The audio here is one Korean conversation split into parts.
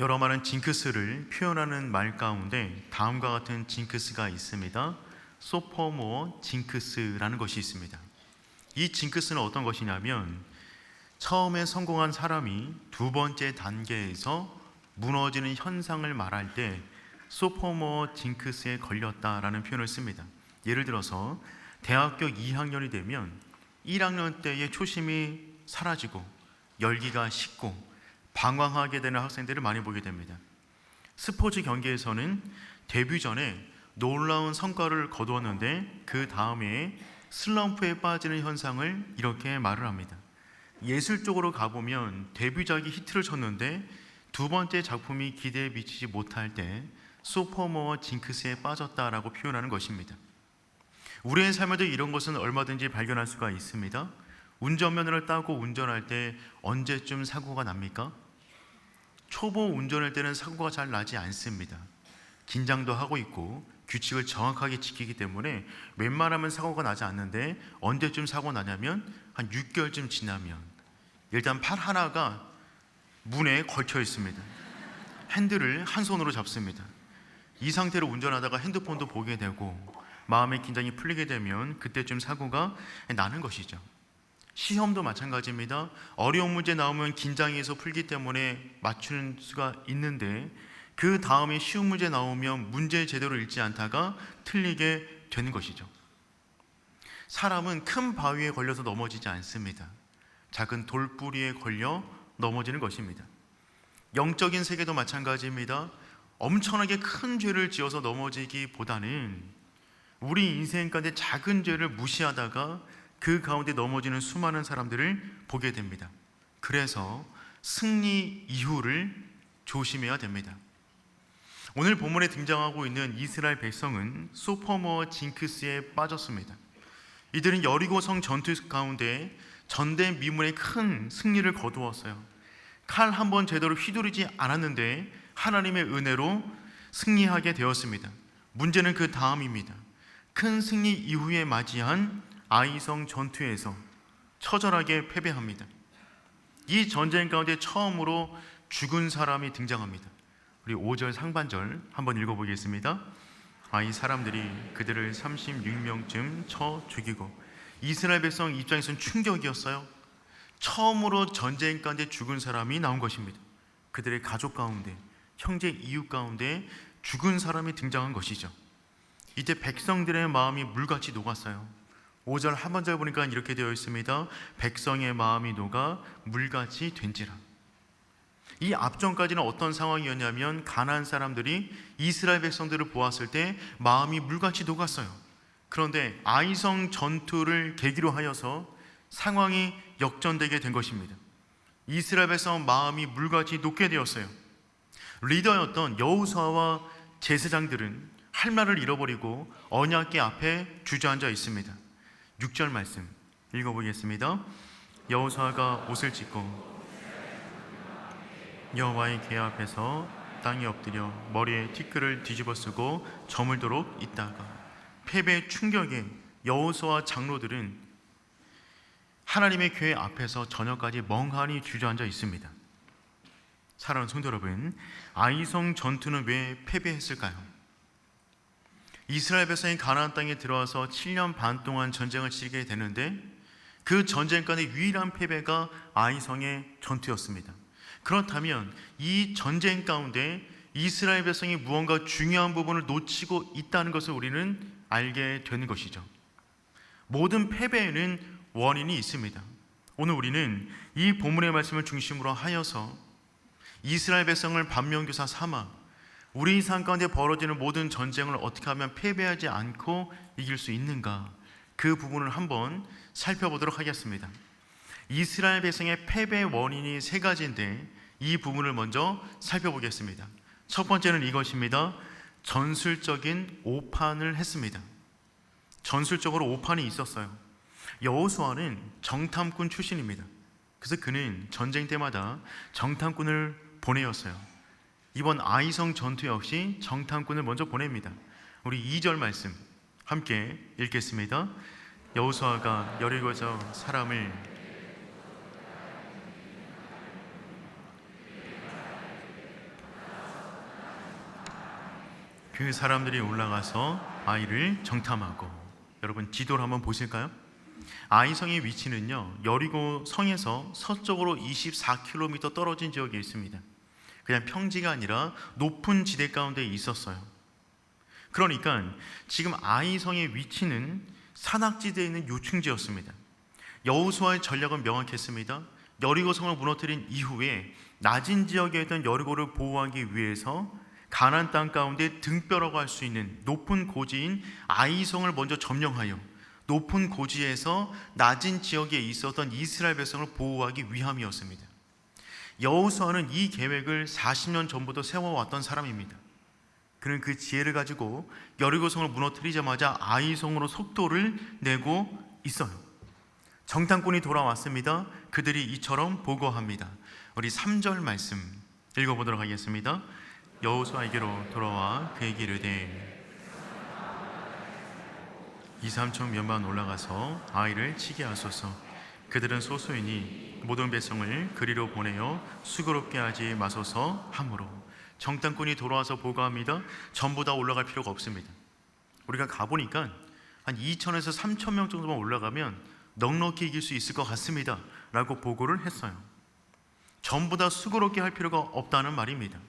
여러 많은 징크스를 표현하는 말 가운데 다음과 같은 징크스가 있습니다. 소포모 징크스라는 것이 있습니다. 이 징크스는 어떤 것이냐면 처음에 성공한 사람이 두 번째 단계에서 무너지는 현상을 말할 때 소포모 징크스에 걸렸다라는 표현을 씁니다. 예를 들어서 대학교 2학년이 되면 1학년 때의 초심이 사라지고 열기가 식고 방황하게 되는 학생들을 많이 보게 됩니다. 스포츠 경기에서는 데뷔 전에 놀라운 성과를 거두었는데 그 다음에 슬럼프에 빠지는 현상을 이렇게 말을 합니다. 예술 쪽으로 가보면 데뷔작이 히트를 쳤는데 두 번째 작품이 기대에 미치지 못할 때 소포모 징크스에 빠졌다라고 표현하는 것입니다. 우리의 삶에도 이런 것은 얼마든지 발견할 수가 있습니다. 운전면허를 따고 운전할 때 언제쯤 사고가 납니까? 초보 운전할 때는 사고가 잘 나지 않습니다. 긴장도 하고 있고 규칙을 정확하게 지키기 때문에 웬만하면 사고가 나지 않는데 언제쯤 사고 나냐면 한 6개월쯤 지나면 일단 팔 하나가 문에 걸쳐 있습니다. 핸들을 한 손으로 잡습니다. 이 상태로 운전하다가 핸드폰도 보게 되고 마음의 긴장이 풀리게 되면 그때쯤 사고가 나는 것이죠. 시험도 마찬가지입니다. 어려운 문제 나오면 긴장해서 풀기 때문에 맞추는 수가 있는데 그 다음에 쉬운 문제 나오면 문제 제대로 읽지 않다가 틀리게 되는 것이죠. 사람은 큰 바위에 걸려서 넘어지지 않습니다. 작은 돌뿌리에 걸려 넘어지는 것입니다. 영적인 세계도 마찬가지입니다. 엄청나게 큰 죄를 지어서 넘어지기보다는 우리 인생 가운데 작은 죄를 무시하다가 그 가운데 넘어지는 수많은 사람들을 보게 됩니다. 그래서 승리 이후를 조심해야 됩니다. 오늘 본문에 등장하고 있는 이스라엘 백성은 소포모 징크스에 빠졌습니다. 이들은 여리고성 전투 가운데 전대미문의 큰 승리를 거두었어요. 칼 한 번 제대로 휘두르지 않았는데 하나님의 은혜로 승리하게 되었습니다. 문제는 그 다음입니다. 큰 승리 이후에 맞이한 아이성 전투에서 처절하게 패배합니다. 이 전쟁 가운데 처음으로 죽은 사람이 등장합니다. 우리 5절 상반절 한번 읽어보겠습니다. 이 사람들이 그들을 36명쯤 쳐 죽이고 이스라엘 백성 입장에서는 충격이었어요. 처음으로 전쟁 가운데 죽은 사람이 나온 것입니다. 그들의 가족 가운데, 형제 이웃 가운데 죽은 사람이 등장한 것이죠. 이때 백성들의 마음이 물같이 녹았어요. 5절 하반절 보니까 이렇게 되어 있습니다. 백성의 마음이 녹아 물같이 된지라. 이 앞전까지는 어떤 상황이었냐면 가나안 사람들이 이스라엘 백성들을 보았을 때 마음이 물같이 녹았어요. 그런데 아이성 전투를 계기로 하여서 상황이 역전되게 된 것입니다. 이스라엘 백성 마음이 물같이 녹게 되었어요. 리더였던 여호수아와 제사장들은 할 말을 잃어버리고 언약궤 앞에 주저앉아 있습니다. 6절 말씀 읽어보겠습니다. 여호수아가 옷을 찢고 여호와의 궤 앞에서 땅에 엎드려 머리에 티끌을 뒤집어 쓰고 저물도록 있다가 패배 충격에 여호수아 장로들은 하나님의 궤 앞에서 저녁까지 멍하니 주저앉아 있습니다. 사랑하는 성도 여러분, 아이성 전투는 왜 패배했을까요? 이스라엘 백성이 가나안 땅에 들어와서 7년 반 동안 전쟁을 치르게 되는데 그 전쟁 가운데 유일한 패배가 아이성의 전투였습니다. 그렇다면 이 전쟁 가운데 이스라엘 백성이 무언가 중요한 부분을 놓치고 있다는 것을 우리는 알게 되는 것이죠. 모든 패배에는 원인이 있습니다. 오늘 우리는 이 본문의 말씀을 중심으로 하여서 이스라엘 백성을 반면교사 삼아 우리 삶 가운데 벌어지는 모든 전쟁을 어떻게 하면 패배하지 않고 이길 수 있는가, 그 부분을 한번 살펴보도록 하겠습니다. 이스라엘 백성의 패배 원인이 세 가지인데 이 부분을 먼저 살펴보겠습니다. 첫 번째는 이것입니다. 전술적인 오판을 했습니다. 전술적으로 오판이 있었어요. 여호수아는 정탐꾼 출신입니다. 그래서 그는 전쟁 때마다 정탐꾼을 보내었어요. 이번 아이성 전투 역시 정탐꾼을 먼저 보냅니다. 우리 2절 말씀 함께 읽겠습니다. 여호수아가 여리고에서 사람을 그 사람들이 올라가서 아이를 정탐하고. 여러분 지도를 한번 보실까요? 아이성의 위치는요, 여리고 성에서 서쪽으로 24km 떨어진 지역에 있습니다. 그냥 평지가 아니라 높은 지대 가운데 있었어요. 그러니까 지금 아이성의 위치는 산악지대에 있는 요충지였습니다. 여호수아의 전략은 명확했습니다. 여리고성을 무너뜨린 이후에 낮은 지역에 있던 여리고를 보호하기 위해서 가나안 땅 가운데 등뼈라고 할 수 있는 높은 고지인 아이성을 먼저 점령하여 높은 고지에서 낮은 지역에 있었던 이스라엘 백성을 보호하기 위함이었습니다. 여호수아는 이 계획을 40년 전부터 세워왔던 사람입니다. 그는 그 지혜를 가지고 여리고성을 무너뜨리자마자 아이성으로 속도를 내고 있어요. 정탐꾼이 돌아왔습니다. 그들이 이처럼 보고합니다. 우리 3절 말씀 읽어보도록 하겠습니다. 여호수아에게로 돌아와 그에게 이르되 2-3천 명만 올라가서 아이를 치게 하소서. 그들은 소수이니 모든 백성을 그리로 보내어 수고롭게 하지 마소서 하므로. 정탐꾼이 돌아와서 보고합니다. 전부 다 올라갈 필요가 없습니다. 우리가 가보니까 한 2천에서 3천 명 정도만 올라가면 넉넉히 이길 수 있을 것 같습니다 라고 보고를 했어요. 전부 다 수고롭게 할 필요가 없다는 말입니다.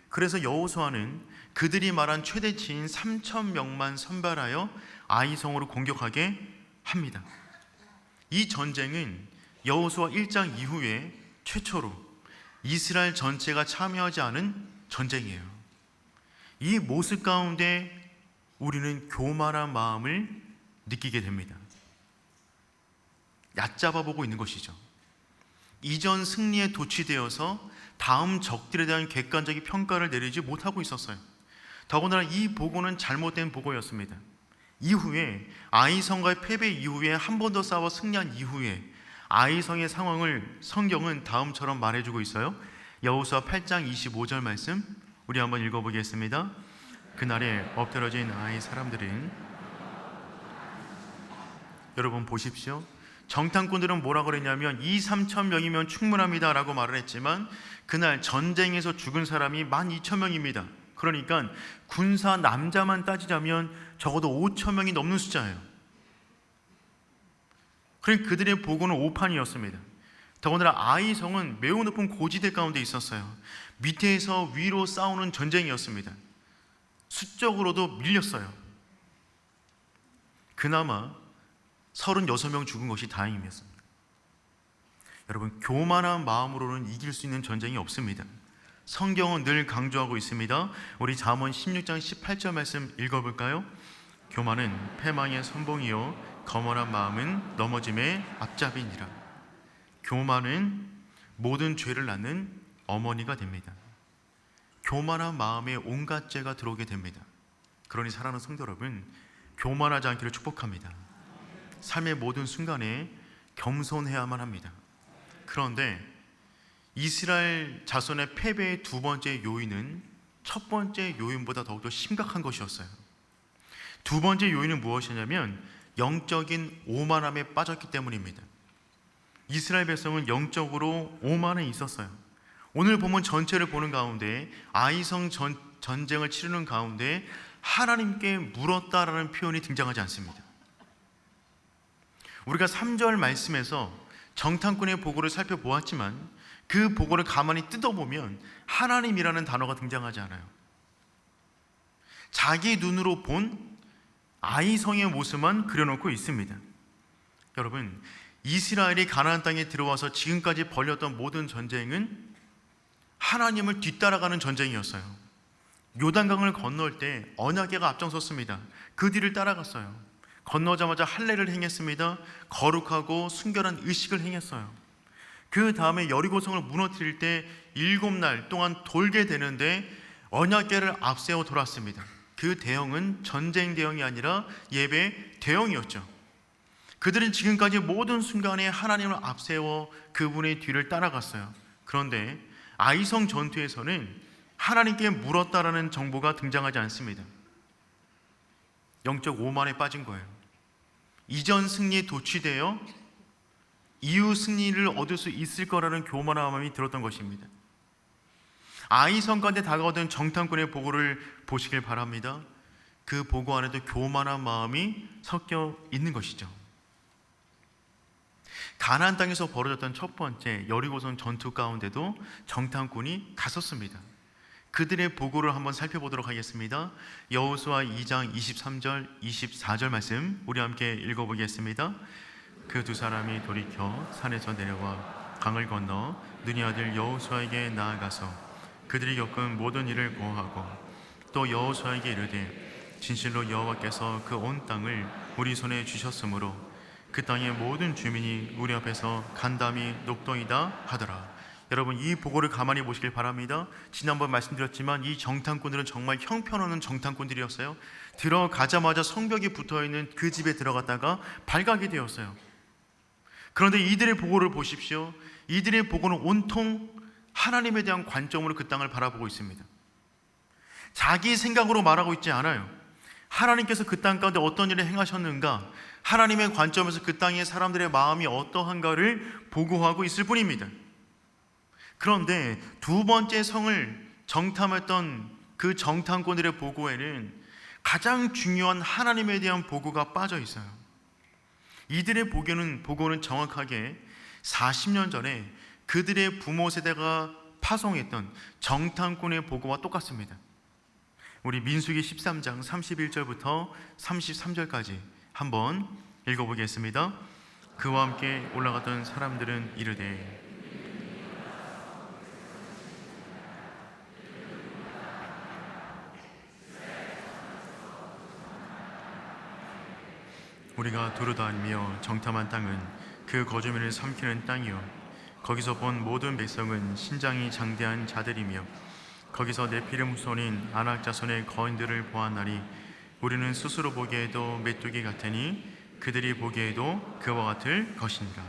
그래서 여호수아는 그들이 말한 최대치인 3천 명만 선발하여 아이성으로 공격하게 합니다. 이 전쟁은 여호수아 1장 이후에 최초로 이스라엘 전체가 참여하지 않은 전쟁이에요. 이 모습 가운데 우리는 교만한 마음을 느끼게 됩니다. 얕잡아 보고 있는 것이죠. 이전 승리에 도취되어서 다음 적들에 대한 객관적인 평가를 내리지 못하고 있었어요. 더군다나 이 보고는 잘못된 보고였습니다. 이후에 아이성과의 패배 이후에 한 번 더 싸워 승리한 이후에 아이성의 상황을 성경은 다음처럼 말해주고 있어요. 여호수아 8장 25절 말씀 우리 한번 읽어보겠습니다. 그날에 엎드러진 아이 사람들은, 여러분 보십시오. 정탐꾼들은 뭐라 그랬냐면 2-3천 명이면 충분합니다 라고 말을 했지만 그날 전쟁에서 죽은 사람이 12,000명입니다. 그러니까 군사 남자만 따지자면 적어도 5,000명이 넘는 숫자예요. 그러니까 그들의 보고는 오판이었습니다. 더군다나 아이성은 매우 높은 고지대 가운데 있었어요. 밑에서 위로 싸우는 전쟁이었습니다. 수적으로도 밀렸어요. 그나마 36명 죽은 것이 다행이었습니다. 여러분, 교만한 마음으로는 이길 수 있는 전쟁이 없습니다. 성경은 늘 강조하고 있습니다. 우리 잠언 16장 18절 말씀 읽어볼까요? 교만은 패망의 선봉이요 거만한 마음은 넘어짐의 앞잡이니라. 교만은 모든 죄를 낳는 어머니가 됩니다. 교만한 마음에 온갖 죄가 들어오게 됩니다. 그러니 사랑하는 성도 여러분, 교만하지 않기를 축복합니다. 삶의 모든 순간에 겸손해야만 합니다. 그런데 이스라엘 자손의 패배의 두 번째 요인은 첫 번째 요인보다 더욱더 심각한 것이었어요. 두 번째 요인은 무엇이냐면 영적인 오만함에 빠졌기 때문입니다. 이스라엘 백성은 영적으로 오만해 있었어요. 오늘 본문 전체를 보는 가운데 아이성 전쟁을 치르는 가운데 하나님께 물었다라는 표현이 등장하지 않습니다. 우리가 3절 말씀에서 정탐꾼의 보고를 살펴보았지만 그 보고를 가만히 뜯어보면 하나님이라는 단어가 등장하지 않아요. 자기 눈으로 본 아이성의 모습만 그려놓고 있습니다. 여러분, 이스라엘이 가나안 땅에 들어와서 지금까지 벌였던 모든 전쟁은 하나님을 뒤따라가는 전쟁이었어요. 요단강을 건널 때 언약궤가 앞장섰습니다. 그 뒤를 따라갔어요. 건너자마자 할례를 행했습니다. 거룩하고 순결한 의식을 행했어요. 그 다음에 여리고성을 무너뜨릴 때 7날 동안 돌게 되는데 언약궤를 앞세워 돌았습니다. 그 대형은 전쟁 대형이 아니라 예배 대형이었죠. 그들은 지금까지 모든 순간에 하나님을 앞세워 그분의 뒤를 따라갔어요. 그런데 아이성 전투에서는 하나님께 물었다라는 정보가 등장하지 않습니다. 영적 오만에 빠진 거예요. 이전 승리에 도취되어 이후 승리를 얻을 수 있을 거라는 교만한 마음이 들었던 것입니다. 아이성 가운데 다가오던 정탐꾼의 보고를 보시길 바랍니다. 그 보고 안에도 교만한 마음이 섞여 있는 것이죠. 가나안 땅에서 벌어졌던 첫 번째 여리고성 전투 가운데도 정탐꾼이 갔었습니다. 그들의 보고를 한번 살펴보도록 하겠습니다. 여호수아 2장 23절 24절 말씀 우리 함께 읽어보겠습니다. 그 두 사람이 돌이켜 산에서 내려와 강을 건너 눈의 아들 여호수아에게 나아가서 그들이 겪은 모든 일을 고하고 또 여호수아에게 이르되 진실로 여호와께서 그 온 땅을 우리 손에 주셨으므로 그 땅의 모든 주민이 우리 앞에서 간담이 녹동이다 하더라. 여러분, 이 보고를 가만히 보시길 바랍니다. 지난번 말씀드렸지만 이 정탐꾼들은 정말 형편없는 정탐꾼들이었어요. 들어가자마자 성벽이 붙어있는 그 집에 들어갔다가 발각이 되었어요. 그런데 이들의 보고를 보십시오. 이들의 보고는 온통 하나님에 대한 관점으로 그 땅을 바라보고 있습니다. 자기 생각으로 말하고 있지 않아요. 하나님께서 그 땅 가운데 어떤 일을 행하셨는가, 하나님의 관점에서 그 땅의 사람들의 마음이 어떠한가를 보고하고 있을 뿐입니다. 그런데 두 번째 성을 정탐했던 그 정탐꾼들의 보고에는 가장 중요한 하나님에 대한 보고가 빠져 있어요. 이들의 보고는 정확하게 40년 전에 그들의 부모 세대가 파송했던 정탐꾼의 보고와 똑같습니다. 우리 민수기 13장 31절부터 33절까지 한번 읽어보겠습니다. 그와 함께 올라갔던 사람들은 이르되 우리가 두루다니며 정탐한 땅은 그 거주민을 삼키는 땅이요 거기서 본 모든 백성은 신장이 장대한 자들이며 거기서 네피림 후손인 아낙 자손의 거인들을 보았나니 우리는 스스로 보기에도 메뚜기 같으니 그들이 보기에도 그와 같을 것이니라.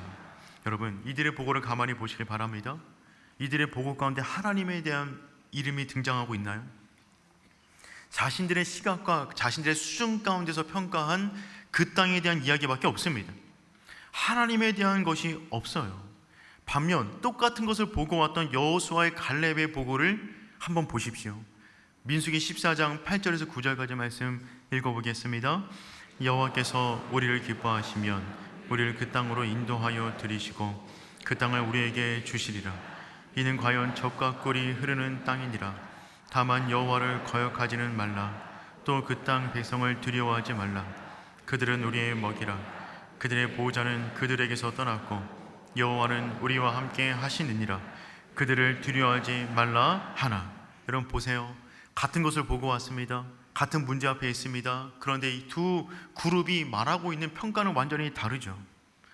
여러분, 이들의 보고를 가만히 보시길 바랍니다. 이들의 보고 가운데 하나님에 대한 이름이 등장하고 있나요? 자신들의 시각과 자신들의 수준 가운데서 평가한 그 땅에 대한 이야기밖에 없습니다. 하나님에 대한 것이 없어요. 반면 똑같은 것을 보고 왔던 여호수아의 갈렙의 보고를 한번 보십시오. 민수기 14장 8절에서 9절까지 말씀 읽어보겠습니다. 여호와께서 우리를 기뻐하시면 우리를 그 땅으로 인도하여 들이시고 그 땅을 우리에게 주시리라. 이는 과연 젖과 꿀이 흐르는 땅이니라. 다만 여호와를 거역하지는 말라. 또 그 땅 백성을 두려워하지 말라. 그들은 우리의 먹이라. 그들의 보호자는 그들에게서 떠났고 여호와는 우리와 함께 하시느니라. 그들을 두려워하지 말라 하나. 여러분 보세요. 같은 것을 보고 왔습니다. 같은 문제 앞에 있습니다. 그런데 이 두 그룹이 말하고 있는 평가는 완전히 다르죠.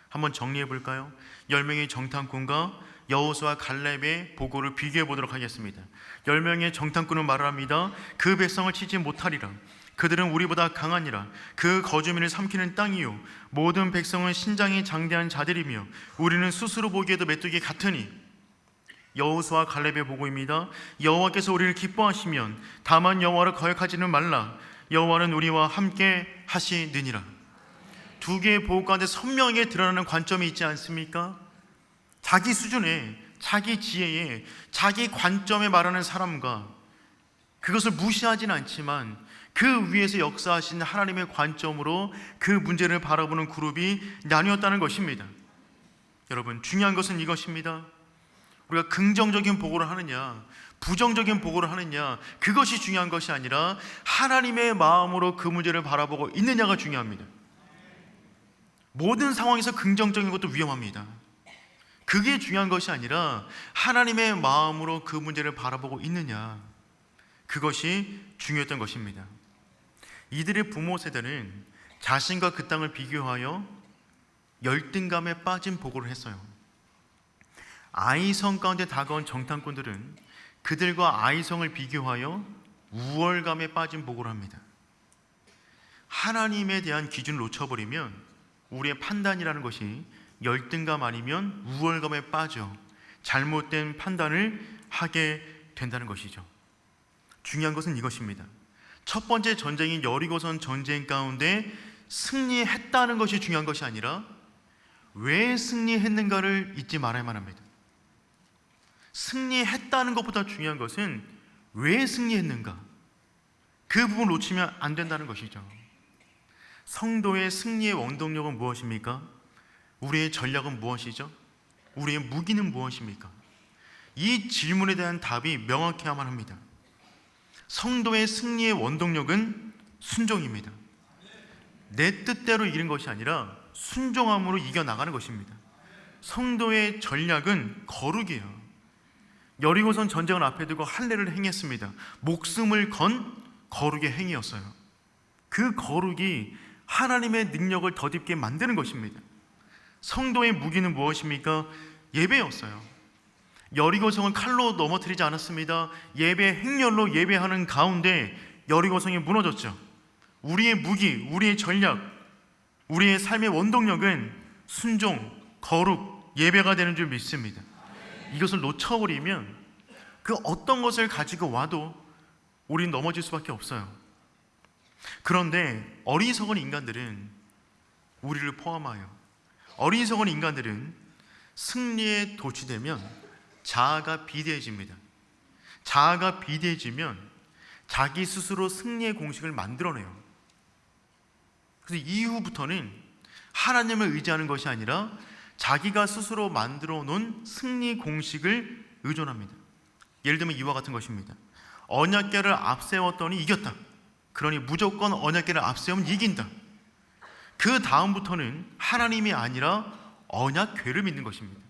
한번 정리해 볼까요? 10명의 정탐꾼과 여호수아 갈렙의 보고를 비교해 보도록 하겠습니다. 10명의 정탐꾼은 말을 합니다. 그 백성을 치지 못하리라. 그들은 우리보다 강하니라. 그 거주민을 삼키는 땅이요 모든 백성은 신장이 장대한 자들이며 우리는 스스로 보기에도 메뚜기 같으니. 여호수아 갈렙의 보고입니다. 여호와께서 우리를 기뻐하시면 다만 여호와를 거역하지는 말라. 여호와는 우리와 함께 하시느니라. 두 개의 보고 가운데 선명하게 드러나는 관점이 있지 않습니까? 자기 수준에, 자기 지혜에, 자기 관점에 말하는 사람과 그것을 무시하지는 않지만 그 위에서 역사하신 하나님의 관점으로 그 문제를 바라보는 그룹이 나뉘었다는 것입니다. 여러분, 중요한 것은 이것입니다. 우리가 긍정적인 보고를 하느냐 부정적인 보고를 하느냐, 그것이 중요한 것이 아니라 하나님의 마음으로 그 문제를 바라보고 있느냐가 중요합니다. 모든 상황에서 긍정적인 것도 위험합니다. 그게 중요한 것이 아니라 하나님의 마음으로 그 문제를 바라보고 있느냐, 그것이 중요했던 것입니다. 이들의 부모 세대는 자신과 그 땅을 비교하여 열등감에 빠진 보고를 했어요. 아이성 가운데 다가온 정탐꾼들은 그들과 아이성을 비교하여 우월감에 빠진 보고를 합니다. 하나님에 대한 기준을 놓쳐버리면 우리의 판단이라는 것이 열등감 아니면 우월감에 빠져 잘못된 판단을 하게 된다는 것이죠. 중요한 것은 이것입니다. 첫 번째 전쟁인 여리고성 전쟁 가운데 승리했다는 것이 중요한 것이 아니라 왜 승리했는가를 잊지 말아야만 합니다. 승리했다는 것보다 중요한 것은 왜 승리했는가, 그 부분을 놓치면 안 된다는 것이죠. 성도의 승리의 원동력은 무엇입니까? 우리의 전략은 무엇이죠? 우리의 무기는 무엇입니까? 이 질문에 대한 답이 명확해야만 합니다. 성도의 승리의 원동력은 순종입니다. 내 뜻대로 이기는 것이 아니라 순종함으로 이겨나가는 것입니다. 성도의 전략은 거룩이에요. 여리고성 전쟁을 앞에 두고 할례를 행했습니다. 목숨을 건 거룩의 행위였어요. 그 거룩이 하나님의 능력을 덧입게 만드는 것입니다. 성도의 무기는 무엇입니까? 예배였어요. 여리고성을 칼로 넘어뜨리지 않았습니다. 예배 행렬로 예배하는 가운데 여리고성이 무너졌죠. 우리의 무기, 우리의 전략, 우리의 삶의 원동력은 순종, 거룩, 예배가 되는 줄 믿습니다. 이것을 놓쳐버리면 그 어떤 것을 가지고 와도 우린 넘어질 수밖에 없어요. 그런데 어리석은 인간들은, 우리를 포함하여 어리석은 인간들은 승리에 도취되면 자아가 비대해집니다. 자아가 비대해지면 자기 스스로 승리의 공식을 만들어내요. 그래서 이후부터는 하나님을 의지하는 것이 아니라 자기가 스스로 만들어 놓은 승리 공식을 의존합니다. 예를 들면 이와 같은 것입니다. 언약궤를 앞세웠더니 이겼다. 그러니 무조건 언약궤를 앞세우면 이긴다. 그 다음부터는 하나님이 아니라 언약궤를 믿는 것입니다.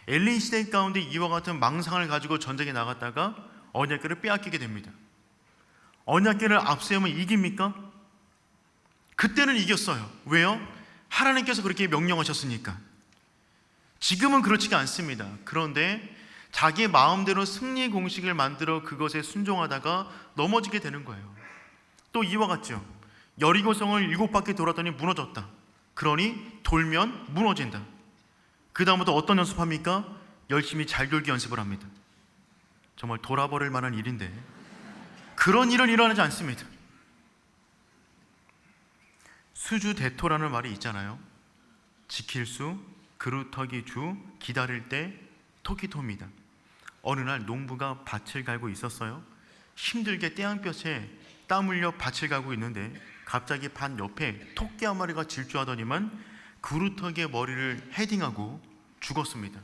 엘리 시대 가운데 이와 같은 망상을 가지고 전쟁에 나갔다가 언약궤를 빼앗기게 됩니다. 언약궤를 앞세우면 이깁니까? 그때는 이겼어요. 왜요? 하나님께서 그렇게 명령하셨으니까. 지금은 그렇지가 않습니다. 그런데 자기의 마음대로 승리의 공식을 만들어 그것에 순종하다가 넘어지게 되는 거예요. 또 이와 같죠. 여리고성을 7바퀴 돌았더니 무너졌다. 그러니 돌면 무너진다. 그 다음부터 어떤 연습합니까? 열심히 잘 돌기 연습을 합니다. 정말 돌아버릴 만한 일인데 그런 일은 일어나지 않습니다. 수주대토라는 말이 있잖아요. 지킬 수, 그루터기 주, 기다릴 때 토끼토입니다. 어느 날 농부가 밭을 갈고 있었어요. 힘들게 떼양볕에 땀 흘려 밭을 갈고 있는데 갑자기 밭 옆에 토끼 한 마리가 질주하더니만 그루터기의 머리를 헤딩하고 죽었습니다.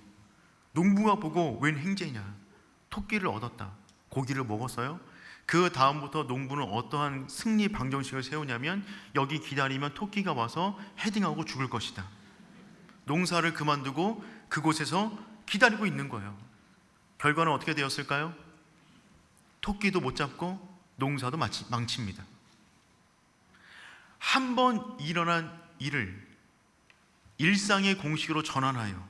농부가 보고 웬 행제냐, 토끼를 얻었다. 고기를 먹었어요. 그 다음부터 농부는 어떠한 승리 방정식을 세우냐면 여기 기다리면 토끼가 와서 헤딩하고 죽을 것이다. 농사를 그만두고 그곳에서 기다리고 있는 거예요. 결과는 어떻게 되었을까요? 토끼도 못 잡고 농사도 망칩니다. 한 번 일어난 일을 일상의 공식으로 전환하여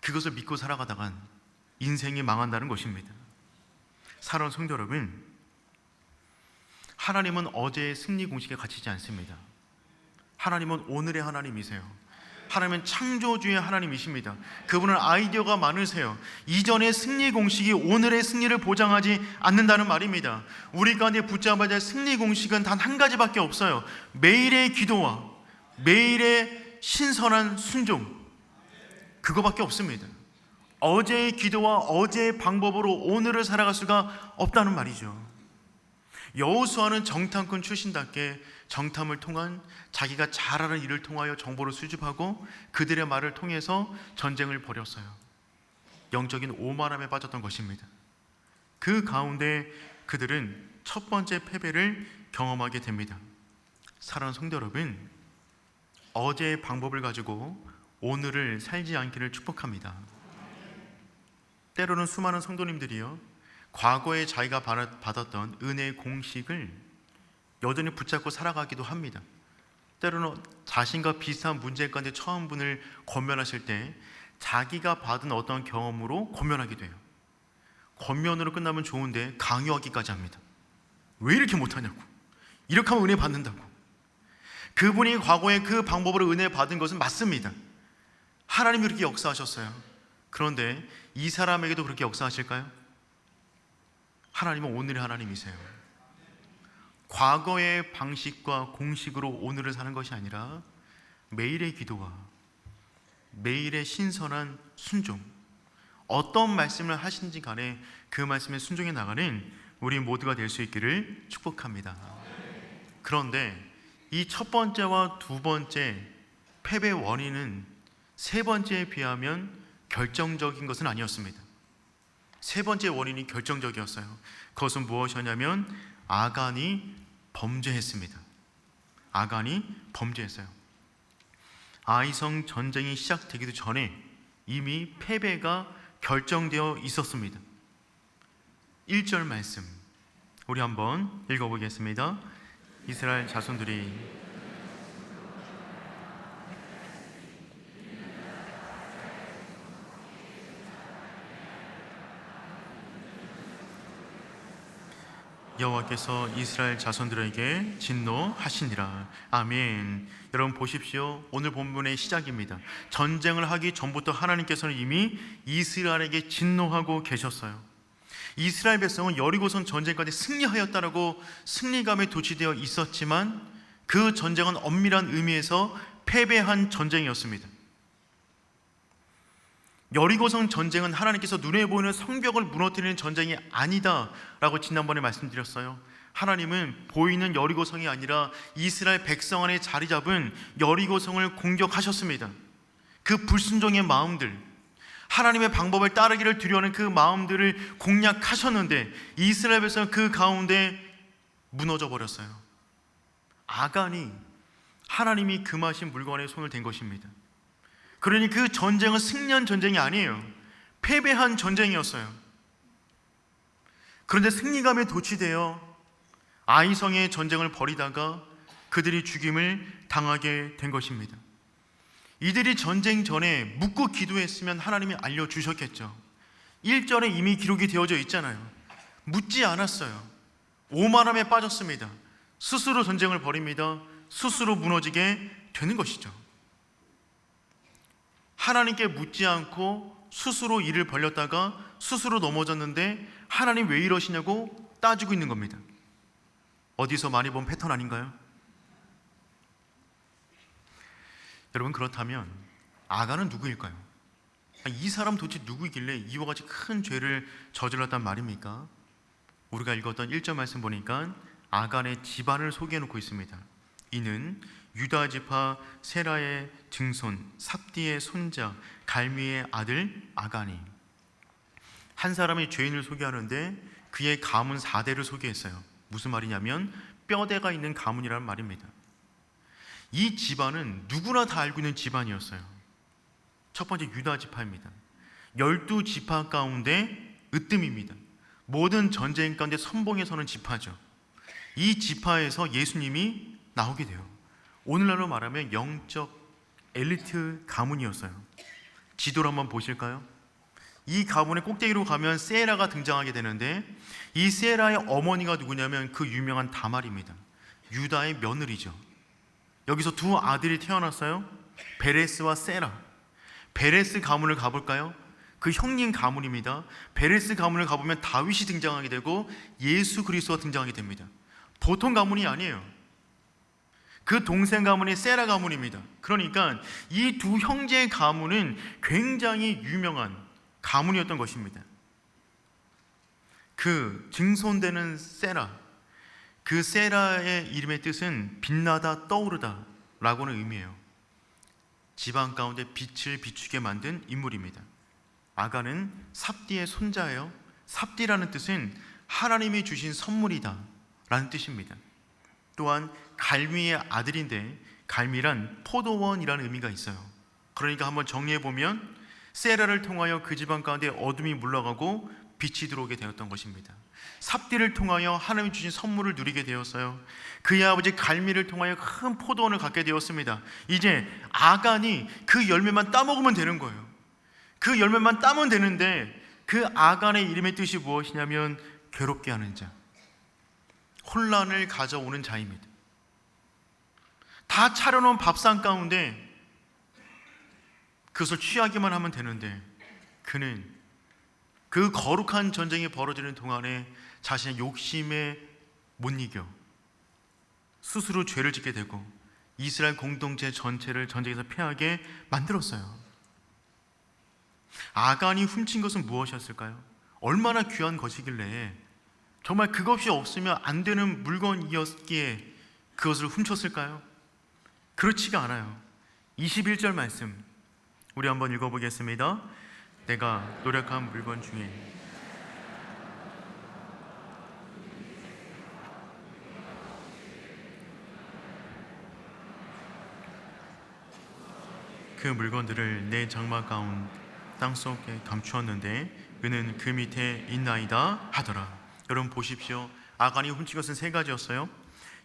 그것을 믿고 살아가다간 인생이 망한다는 것입니다. 사랑하는 성도 여러분, 하나님은 어제의 승리 공식에 갇히지 않습니다. 하나님은 오늘의 하나님이세요. 하나님은 창조주의 하나님이십니다. 그분은 아이디어가 많으세요. 이전의 승리 공식이 오늘의 승리를 보장하지 않는다는 말입니다. 우리 가운데 붙잡아야 될 승리 공식은 단 한 가지밖에 없어요. 매일의 기도와 매일의 신선한 순종, 그거밖에 없습니다. 어제의 기도와 어제의 방법으로 오늘을 살아갈 수가 없다는 말이죠. 여호수아는 정탐꾼 출신답게 정탐을 통한 자기가 잘하는 일을 통하여 정보를 수집하고 그들의 말을 통해서 전쟁을 벌였어요. 영적인 오만함에 빠졌던 것입니다. 그 가운데 그들은 첫 번째 패배를 경험하게 됩니다. 사랑하는 성도 여러분, 어제의 방법을 가지고 오늘을 살지 않기를 축복합니다. 때로는 수많은 성도님들이요, 과거에 자기가 받았던 은혜의 공식을 여전히 붙잡고 살아가기도 합니다. 때로는 자신과 비슷한 문제 가운데 처한 분을 권면하실 때 자기가 받은 어떤 경험으로 권면하기도 해요. 권면으로 끝나면 좋은데 강요하기까지 합니다. 왜 이렇게 못하냐고, 이렇게 하면 은혜 받는다고. 그분이 과거에 그 방법으로 은혜 받은 것은 맞습니다. 하나님이 그렇게 역사하셨어요. 그런데 이 사람에게도 그렇게 역사하실까요? 하나님은 오늘의 하나님이세요. 과거의 방식과 공식으로 오늘을 사는 것이 아니라 매일의 기도와 매일의 신선한 순종, 어떤 말씀을 하신지 간에 그 말씀에 순종해 나가는 우리 모두가 될 수 있기를 축복합니다. 그런데 이 첫 번째와 두 번째 패배 원인은 세 번째에 비하면 결정적인 것은 아니었습니다. 세 번째 원인이 결정적이었어요. 그것은 무엇이었냐면 아간이 범죄했습니다. 아간이 범죄했어요. 아이성 전쟁이 시작되기도 전에 이미 패배가 결정되어 있었습니다. 1절 말씀 우리 한번 읽어보겠습니다. 이스라엘 자손들이 여호와께서 이스라엘 자손들에게 진노하시니라. 아멘. 여러분 보십시오. 오늘 본문의 시작입니다. 전쟁을 하기 전부터 하나님께서는 이미 이스라엘에게 진노하고 계셨어요. 이스라엘 백성은 여리고성 전쟁까지 승리하였다라고 승리감에 도취되어 있었지만 그 전쟁은 엄밀한 의미에서 패배한 전쟁이었습니다. 여리고성 전쟁은 하나님께서 눈에 보이는 성벽을 무너뜨리는 전쟁이 아니다라고 지난번에 말씀드렸어요. 하나님은 보이는 여리고성이 아니라 이스라엘 백성 안에 자리 잡은 여리고성을 공격하셨습니다. 그 불순종의 마음들, 하나님의 방법을 따르기를 두려워하는 그 마음들을 공략하셨는데 이스라엘 백성은 그 가운데 무너져 버렸어요. 아간이 하나님이 금하신 물건에 손을 댄 것입니다. 그러니 그 전쟁은 승리한 전쟁이 아니에요. 패배한 전쟁이었어요. 그런데 승리감에 도취되어 아이성의 전쟁을 벌이다가 그들이 죽임을 당하게 된 것입니다. 이들이 전쟁 전에 묻고 기도했으면 하나님이 알려주셨겠죠. 1절에 이미 기록이 되어져 있잖아요. 묻지 않았어요. 오만함에 빠졌습니다. 스스로 전쟁을 벌입니다. 스스로 무너지게 되는 것이죠. 하나님께 묻지 않고 스스로 일을 벌렸다가 스스로 넘어졌는데 하나님 왜 이러시냐고 따지고 있는 겁니다. 어디서 많이 본 패턴 아닌가요? 여러분 그렇다면 아간은 누구일까요? 이 사람 도대체 누구이길래 이와 같이 큰 죄를 저질렀단 말입니까? 우리가 읽었던 1절 말씀 보니까 아간의 집안을 소개해놓고 있습니다. 이는 유다 지파 세라의 증손 삽디의 손자 갈미의 아들 아간이. 한 사람이 죄인을 소개하는데 그의 가문 4대를 소개했어요. 무슨 말이냐면 뼈대가 있는 가문이라는 말입니다. 이 집안은 누구나 다 알고 있는 집안이었어요. 첫 번째 유다 지파입니다. 12지파 가운데 으뜸입니다. 모든 전쟁 가운데 선봉에 서는 지파죠. 이 지파에서 예수님이 나오게 돼요. 오늘날로 말하면 영적 엘리트 가문이었어요. 지도를 한번 보실까요? 이 가문의 꼭대기로 가면 세라가 등장하게 되는데 이 세라의 어머니가 누구냐면 그 유명한 다말입니다. 유다의 며느리죠. 여기서 두 아들이 태어났어요. 베레스와 세라. 베레스 가문을 가볼까요? 그 형님 가문입니다. 베레스 가문을 가보면 다윗이 등장하게 되고 예수 그리스도가 등장하게 됩니다. 보통 가문이 아니에요. 그 동생 가문이 세라 가문입니다. 그러니까 이 두 형제의 가문은 굉장히 유명한 가문이었던 것입니다. 그 증손되는 세라, 그 세라의 이름의 뜻은 빛나다 떠오르다 라고는 의미해요. 집안 가운데 빛을 비추게 만든 인물입니다. 아간은 삽디의 손자예요. 삽디라는 뜻은 하나님이 주신 선물이다 라는 뜻입니다. 또한 갈미의 아들인데 갈미란 포도원이라는 의미가 있어요. 그러니까 한번 정리해보면 세라를 통하여 그 집안 가운데 어둠이 물러가고 빛이 들어오게 되었던 것입니다. 삽디를 통하여 하나님이 주신 선물을 누리게 되었어요. 그의 아버지 갈미를 통하여 큰 포도원을 갖게 되었습니다. 이제 아간이 그 열매만 따먹으면 되는 거예요. 그 열매만 따면 되는데 그 아간의 이름의 뜻이 무엇이냐면 괴롭게 하는 자, 혼란을 가져오는 자입니다. 다 차려놓은 밥상 가운데 그것을 취하기만 하면 되는데 그는 그 거룩한 전쟁이 벌어지는 동안에 자신의 욕심에 못 이겨 스스로 죄를 짓게 되고 이스라엘 공동체 전체를 전쟁에서 패하게 만들었어요. 아간이 훔친 것은 무엇이었을까요? 얼마나 귀한 것이길래 정말 그것이 없으면 안 되는 물건이었기에 그것을 훔쳤을까요? 그렇지가 않아요. 21절 말씀 우리 한번 읽어보겠습니다. 내가 노력한 물건 중에 그 물건들을 내 장막 가운 땅속에 감추었는데 그는 그 밑에 있나이다 하더라. 여러분 보십시오. 아간이 훔친 것은 세 가지였어요.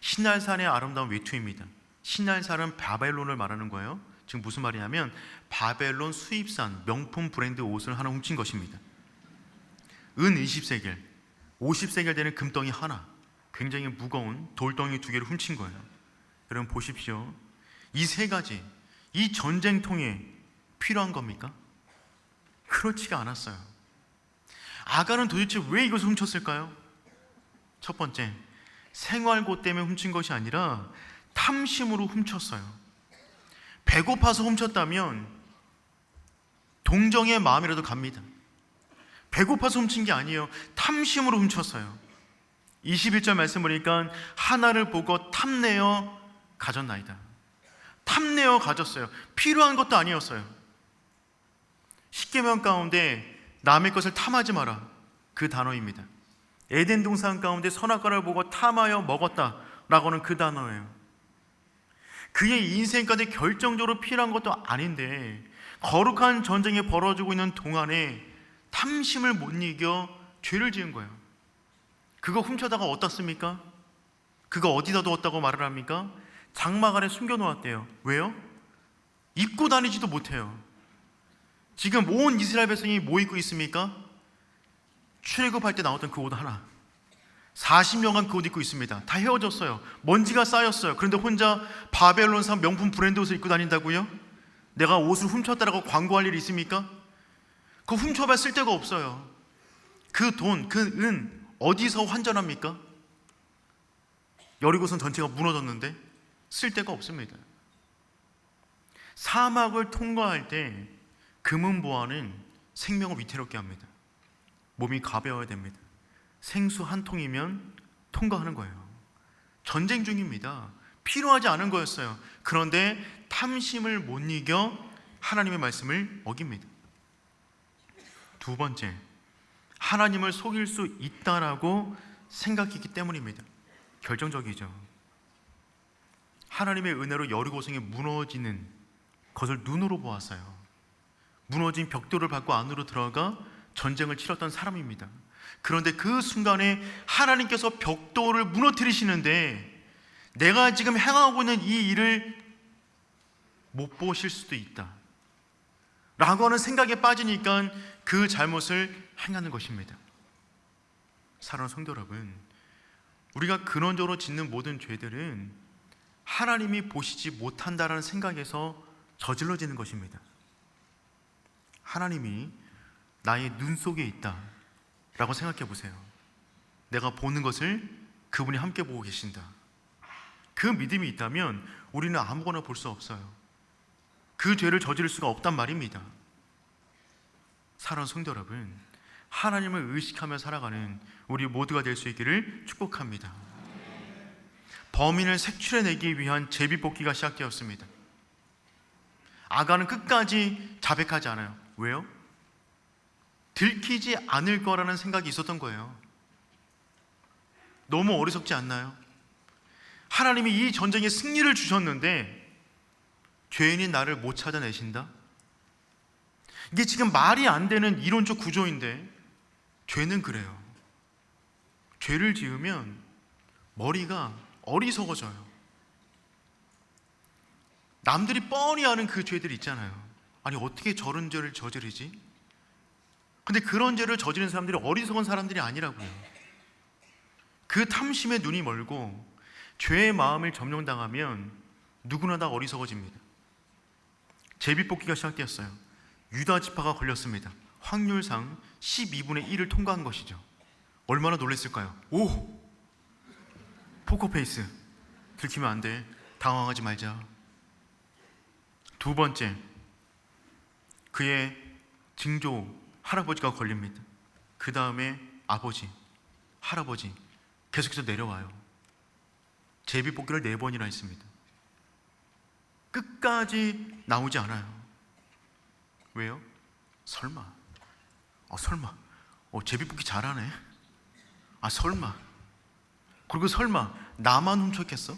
신날산의 아름다운 외투입니다. 신날산은 바벨론을 말하는 거예요. 지금 무슨 말이냐면 바벨론 수입산 명품 브랜드 옷을 하나 훔친 것입니다. 은 20세겔, 50세겔 되는 금덩이 하나, 굉장히 무거운 돌덩이 2개를 훔친 거예요. 여러분 보십시오. 이 세 가지, 이 전쟁통에 필요한 겁니까? 그렇지가 않았어요. 아간은 도대체 왜 이것을 훔쳤을까요? 첫 번째, 생활고 때문에 훔친 것이 아니라 탐심으로 훔쳤어요. 배고파서 훔쳤다면 동정의 마음이라도 갑니다. 배고파서 훔친 게 아니에요. 탐심으로 훔쳤어요. 21절 말씀 보니까 하나를 보고 탐내어 가졌나이다. 탐내어 가졌어요. 필요한 것도 아니었어요. 십계명 가운데 남의 것을 탐하지 마라, 그 단어입니다. 에덴 동산 가운데 선악과를 보고 탐하여 먹었다 라고는 그 단어예요. 그의 인생 가운데 결정적으로 필요한 것도 아닌데 거룩한 전쟁이 벌어지고 있는 동안에 탐심을 못 이겨 죄를 지은 거예요. 그거 훔쳐다가 어떻습니까? 그거 어디다 두었다고 말을 합니까? 장막 안에 숨겨놓았대요. 왜요? 입고 다니지도 못해요. 지금 온 이스라엘 백성이 뭐 입고 있습니까? 출애굽할 때 나왔던 그 옷 하나, 40년간 그 옷 입고 있습니다. 다 헤어졌어요. 먼지가 쌓였어요. 그런데 혼자 바벨론산 명품 브랜드 옷을 입고 다닌다고요? 내가 옷을 훔쳤다라고 광고할 일이 있습니까? 그거 훔쳐봐 쓸데가 없어요. 그 돈, 그 은 어디서 환전합니까? 여리고성 전체가 무너졌는데 쓸데가 없습니다. 사막을 통과할 때 금은보화는 생명을 위태롭게 합니다. 몸이 가벼워야 됩니다. 생수 한 통이면 통과하는 거예요. 전쟁 중입니다. 필요하지 않은 거였어요. 그런데 탐심을 못 이겨 하나님의 말씀을 어깁니다. 두 번째, 하나님을 속일 수 있다라고 생각했기 때문입니다. 결정적이죠. 하나님의 은혜로 여리고성이 무너지는 것을 눈으로 보았어요. 무너진 벽돌을 밟고 안으로 들어가 전쟁을 치렀던 사람입니다. 그런데 그 순간에 하나님께서 벽돌을 무너뜨리시는데 내가 지금 행하고 있는 이 일을 못 보실 수도 있다 라고 하는 생각에 빠지니까 그 잘못을 행하는 것입니다. 사랑하는 성도 여러분, 우리가 근원적으로 짓는 모든 죄들은 하나님이 보시지 못한다라는 생각에서 저질러지는 것입니다. 하나님이 나의 눈 속에 있다 라고 생각해 보세요. 내가 보는 것을 그분이 함께 보고 계신다. 그 믿음이 있다면 우리는 아무거나 볼 수 없어요. 그 죄를 저지를 수가 없단 말입니다. 사랑하는 성도 여러분, 하나님을 의식하며 살아가는 우리 모두가 될 수 있기를 축복합니다. 범인을 색출해내기 위한 제비뽑기가 시작되었습니다. 아간은 끝까지 자백하지 않아요. 왜요? 들키지 않을 거라는 생각이 있었던 거예요. 너무 어리석지 않나요? 하나님이 이 전쟁에 승리를 주셨는데 죄인인 나를 못 찾아내신다? 이게 지금 말이 안 되는 이론적 구조인데 죄는 그래요. 죄를 지으면 머리가 어리석어져요. 남들이 뻔히 아는 그 죄들 있잖아요. 아니 어떻게 저런 죄를 저지르지? 근데 그런 죄를 저지른 사람들이 어리석은 사람들이 아니라고요. 그 탐심에 눈이 멀고 죄의 마음을 점령당하면 누구나 다 어리석어집니다. 제비뽑기가 시작되었어요. 유다 지파가 걸렸습니다. 확률상 12분의 1을 통과한 것이죠. 얼마나 놀랐을까요? 오! 포커페이스. 들키면 안 돼. 당황하지 말자. 두 번째, 그의 증조 할아버지가 걸립니다. 그 다음에 아버지, 할아버지 계속해서 내려와요. 제비뽑기를 4번이나 했습니다. 끝까지 나오지 않아요. 왜요? 설마 제비뽑기 잘하네. 설마. 그리고 설마 나만 훔쳤겠어?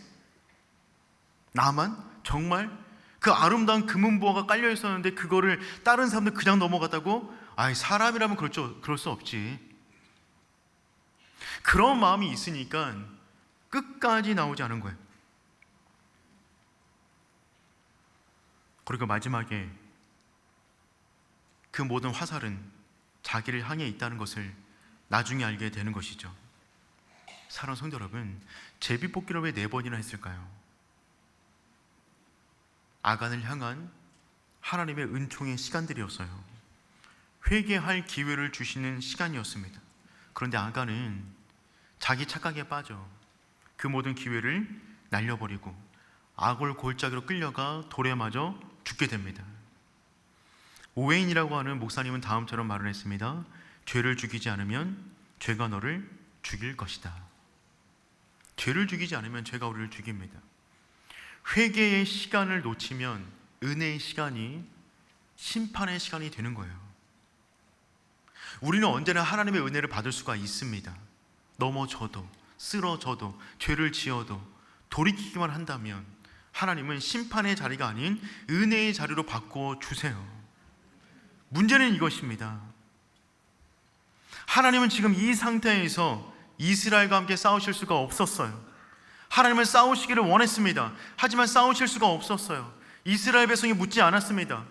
나만? 정말? 그 아름다운 금은보화가 깔려 있었는데 그거를 다른 사람들 그냥 넘어갔다고? 사람이라면 그럴 수 없지. 그런 마음이 있으니까 끝까지 나오지 않은 거예요. 그리고 마지막에 그 모든 화살은 자기를 향해 있다는 것을 나중에 알게 되는 것이죠. 사랑하는 성도 여러분, 제비뽑기를 왜 4번이나 했을까요? 아간을 향한 하나님의 은총의 시간들이었어요. 회개할 기회를 주시는 시간이었습니다. 그런데 아간은 자기 착각에 빠져 그 모든 기회를 날려버리고 악을 골짜기로 끌려가 돌에 맞아 죽게 됩니다. 오웨인이라고 하는 목사님은 다음처럼 말을 했습니다. 죄를 죽이지 않으면 죄가 너를 죽일 것이다. 죄를 죽이지 않으면 죄가 우리를 죽입니다. 회개의 시간을 놓치면 은혜의 시간이 심판의 시간이 되는 거예요. 우리는 언제나 하나님의 은혜를 받을 수가 있습니다. 넘어져도, 쓰러져도, 죄를 지어도 돌이키기만 한다면 하나님은 심판의 자리가 아닌 은혜의 자리로 바꿔주세요. 문제는 이것입니다. 하나님은 지금 이 상태에서 이스라엘과 함께 싸우실 수가 없었어요. 하나님은 싸우시기를 원했습니다. 하지만 싸우실 수가 없었어요. 이스라엘 백성이 묻지 않았습니다.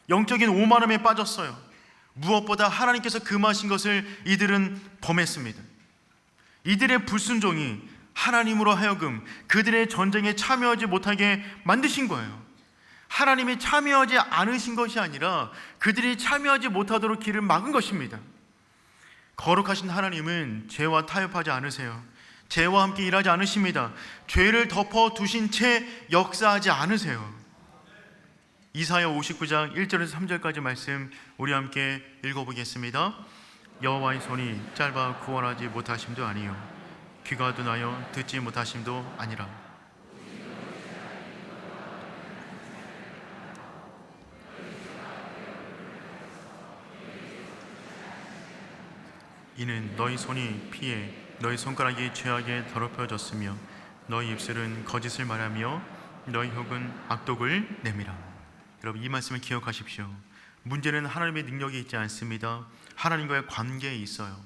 영적인 오만함에 빠졌어요. 무엇보다 하나님께서 금하신 것을 이들은 범했습니다. 이들의 불순종이 하나님으로 하여금 그들의 전쟁에 참여하지 못하게 만드신 거예요. 하나님이 참여하지 않으신 것이 아니라 그들이 참여하지 못하도록 길을 막은 것입니다. 거룩하신 하나님은 죄와 타협하지 않으세요. 죄와 함께 일하지 않으십니다. 죄를 덮어두신 채 역사하지 않으세요. 이사야 59장 1절에서 3절까지 말씀 우리 함께 읽어보겠습니다. 여호와의 손이 짧아 구원하지 못하심도 아니요 귀가 둔하여 듣지 못하심도 아니라 이는 너희 손이 피해 너희 손가락이 죄악에 더럽혀졌으며 너희 입술은 거짓을 말하며 너희 혀는 악독을 내밀어. 여러분, 이 말씀을 기억하십시오. 문제는 하나님의 능력이 있지 않습니다. 하나님과의 관계에 있어요.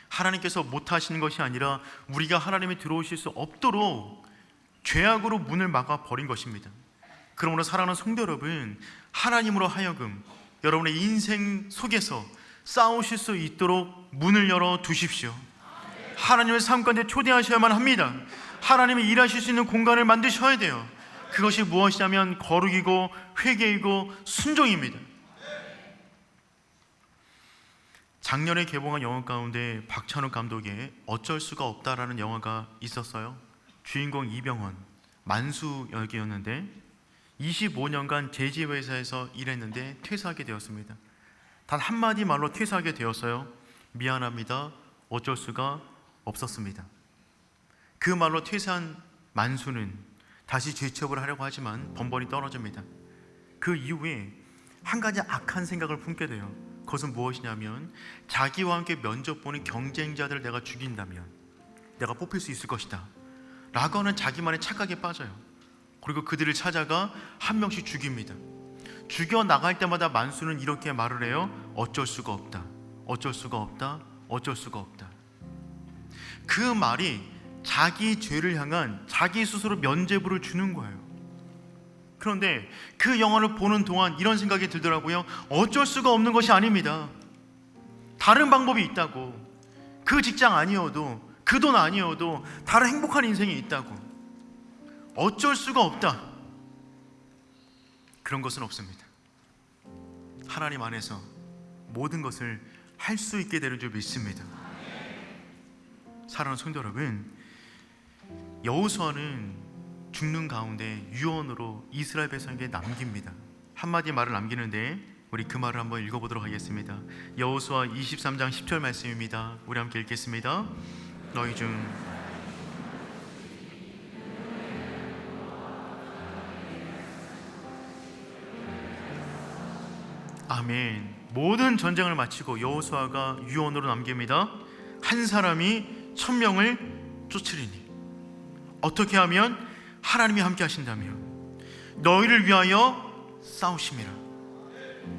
하나님께서 못하시는 것이 아니라 우리가 하나님이 들어오실 수 없도록 죄악으로 문을 막아버린 것입니다. 그러므로 사랑하는 성도 여러분, 하나님으로 하여금 여러분의 인생 속에서 싸우실 수 있도록 문을 열어 두십시오. 하나님의 삶 가운데 초대하셔야만 합니다. 하나님이 일하실 수 있는 공간을 만드셔야 돼요. 그것이 무엇이냐면 거룩이고 회개이고 순종입니다. 작년에 개봉한 영화 가운데 박찬욱 감독의 어쩔 수가 없다라는 영화가 있었어요. 주인공 이병헌, 만수 역이었는데 25년간 제지회사에서 일했는데 퇴사하게 되었습니다. 단 한마디 말로 퇴사하게 되었어요. 미안합니다. 어쩔 수가 없었습니다. 그 말로 퇴사한 만수는 다시 재취업을 하려고 하지만 번번이 떨어집니다. 그 이후에 한 가지 악한 생각을 품게 돼요. 그것은 무엇이냐면 자기와 함께 면접 보는 경쟁자들을 내가 죽인다면 내가 뽑힐 수 있을 것이다 라고 하는 자기만의 착각에 빠져요. 그리고 그들을 찾아가 한 명씩 죽입니다. 죽여 나갈 때마다 만수는 이렇게 말을 해요. 어쩔 수가 없다. 어쩔 수가 없다. 어쩔 수가 없다. 그 말이 자기 죄를 향한 자기 스스로 면죄부를 주는 거예요. 그런데 그 영화를 보는 동안 이런 생각이 들더라고요. 어쩔 수가 없는 것이 아닙니다. 다른 방법이 있다고. 그 직장 아니어도, 그 돈 아니어도 다른 행복한 인생이 있다고. 어쩔 수가 없다. 그런 것은 없습니다. 하나님 안에서 모든 것을 할 수 있게 되는 줄 믿습니다. 사랑하는 성도 여러분, 여호수아는 죽는 가운데 유언으로 이스라엘 백성에게 남깁니다. 한마디 말을 남기는데 우리 그 말을 한번 읽어보도록 하겠습니다. 여호수아 23장 10절 말씀입니다. 우리 함께 읽겠습니다. 너희 중 아멘. 모든 전쟁을 마치고 여호수아가 유언으로 남깁니다. 한 사람이 1000명을 쫓으리니 어떻게 하면 하나님이 함께 하신다면 너희를 위하여 싸우심이라.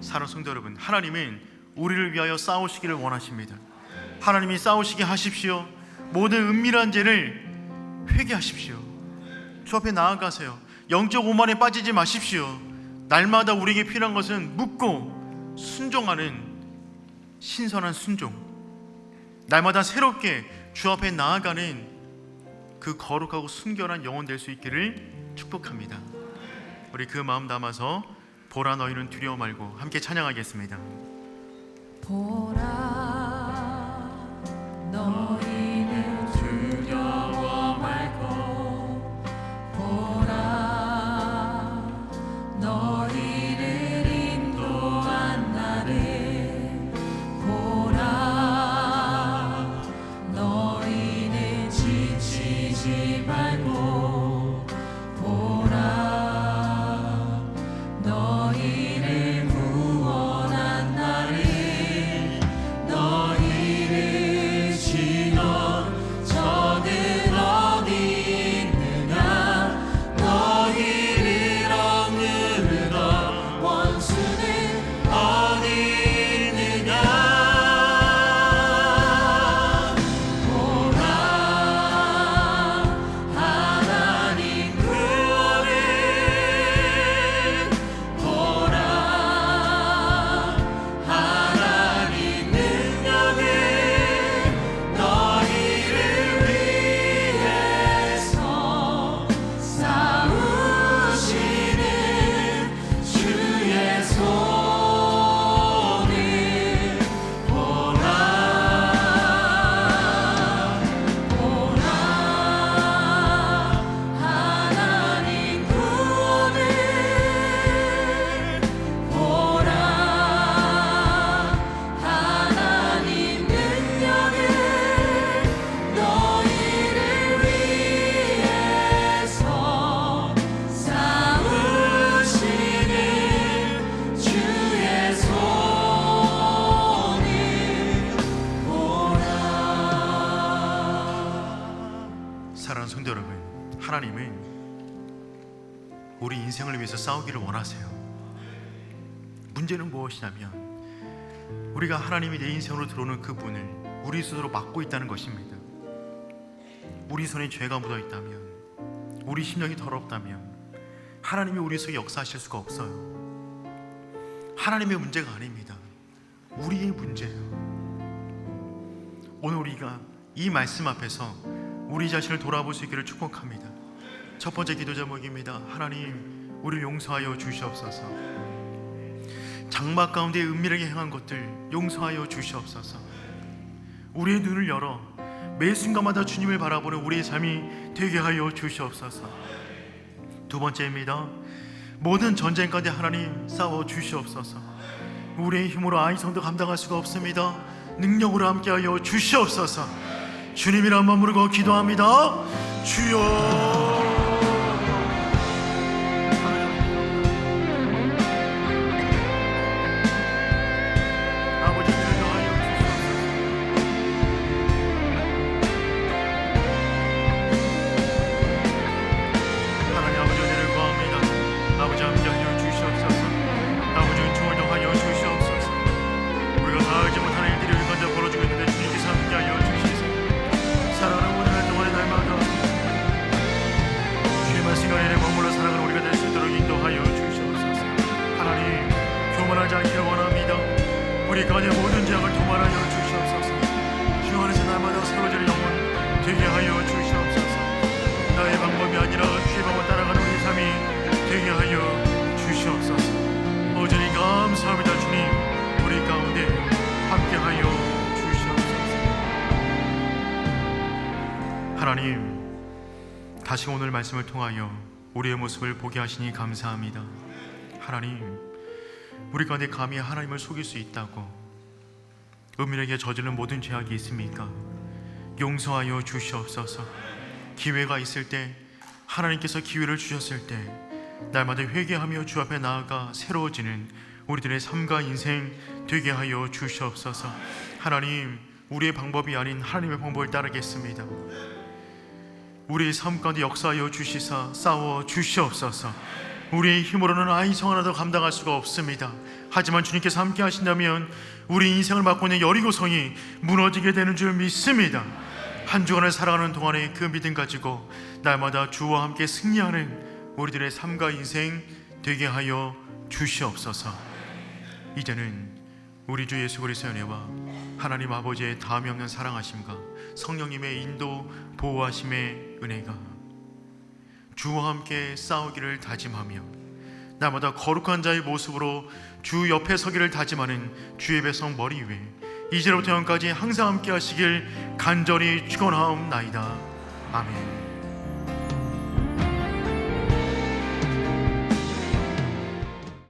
사랑하는 성도 여러분, 하나님은 우리를 위하여 싸우시기를 원하십니다. 하나님이 싸우시게 하십시오. 모든 은밀한 죄를 회개하십시오. 주 앞에 나아가세요. 영적 오만에 빠지지 마십시오. 날마다 우리에게 필요한 것은 묻고 순종하는 신선한 순종, 날마다 새롭게 주 앞에 나아가는 그 거룩하고 순결한 영혼 될 수 있기를 축복합니다. 우리 그 마음 담아서 보라 너희는 두려워 말고 함께 찬양하겠습니다. 보라 너희는 두려워 말고 보라 너희를 인도한 나를 보라 너희는 지치지 말고 보라 너희를 구원한 나를 너희를 치던 적은 어디 있느냐 너희를 억누르던 원수는 어디 있느냐 보라 하나님 구원을 보라 하나님 능력을 너희를 위해서 싸우시는 주의 손을 보라 보라 하나님 구원을 보라 하나님 능력을 너희를 위해서 싸우시는 주의 손을 보라. 사랑하는 성도 여러분, 하나님은 우리 인생을 위해서 싸우기를 원하세요. 문제는 무엇이냐면 우리가 하나님이 내 인생으로 들어오는 그 문을 우리 스스로 막고 있다는 것입니다. 우리 손에 죄가 묻어 있다면, 우리 심령이 더럽다면 하나님이 우리 속에 역사하실 수가 없어요. 하나님의 문제가 아닙니다. 우리의 문제예요. 오늘 우리가 이 말씀 앞에서 우리 자신을 돌아볼 수 있기를 축복합니다. 첫 번째 기도 제목입니다. 하나님, 우리를 용서하여 주시옵소서. 장막 가운데 은밀하게 행한 것들 용서하여 주시옵소서. 우리의 눈을 열어 매 순간마다 주님을 바라보는 우리의 삶이 되게 하여 주시옵소서. 두 번째입니다. 모든 전쟁 가운데 하나님 싸워 주시옵소서. 우리의 힘으로 아이성도 감당할 수가 없습니다. 능력으로 함께하여 주시옵소서. 주님이란 맘 부르고 기도합니다. 주여. 우리 가운데 모든 죄악을 도말하여 주시옵소서. 주 안에서 날마다 새로워지는 영혼 되게 하여 주시옵소서. 나의 방법이 아니라 주의 방법을 따라가는 우리 삶이 되게 하여 주시옵소서. 여전히 감사합니다. 주님, 우리 가운데 함께 하여 주시옵소서. 하나님, 다시 오늘 말씀을 통하여 우리의 모습을 보게 하시니 감사합니다. 하나님, 우리 가운데 감히 하나님을 속일 수 있다고 은밀하게 저지른 모든 죄악이 있습니까? 용서하여 주시옵소서. 기회가 있을 때, 하나님께서 기회를 주셨을 때 날마다 회개하며 주 앞에 나아가 새로워지는 우리들의 삶과 인생 되게 하여 주시옵소서. 하나님, 우리의 방법이 아닌 하나님의 방법을 따르겠습니다. 우리의 삶 가운데 역사하여 주시사 싸워 주시옵소서. 우리의 힘으로는 아이성 하나도 감당할 수가 없습니다. 하지만 주님께서 함께 하신다면 우리 인생을 맡고 있는 여리고성이 무너지게 되는 줄 믿습니다. 한 주간을 살아가는 동안에 그 믿음 가지고 날마다 주와 함께 승리하는 우리들의 삶과 인생 되게 하여 주시옵소서. 이제는 우리 주 예수 그리스도의 은혜와 하나님 아버지의 다함이 없는 사랑하심과 성령님의 인도 보호하심의 은혜가 주와 함께 싸우기를 다짐하며 날마다 거룩한 자의 모습으로 주 옆에 서기를 다짐하는 주의 백성 머리 위에 이제로부터 영까지 항상 함께 하시길 간절히 축원하옵나이다. 아멘.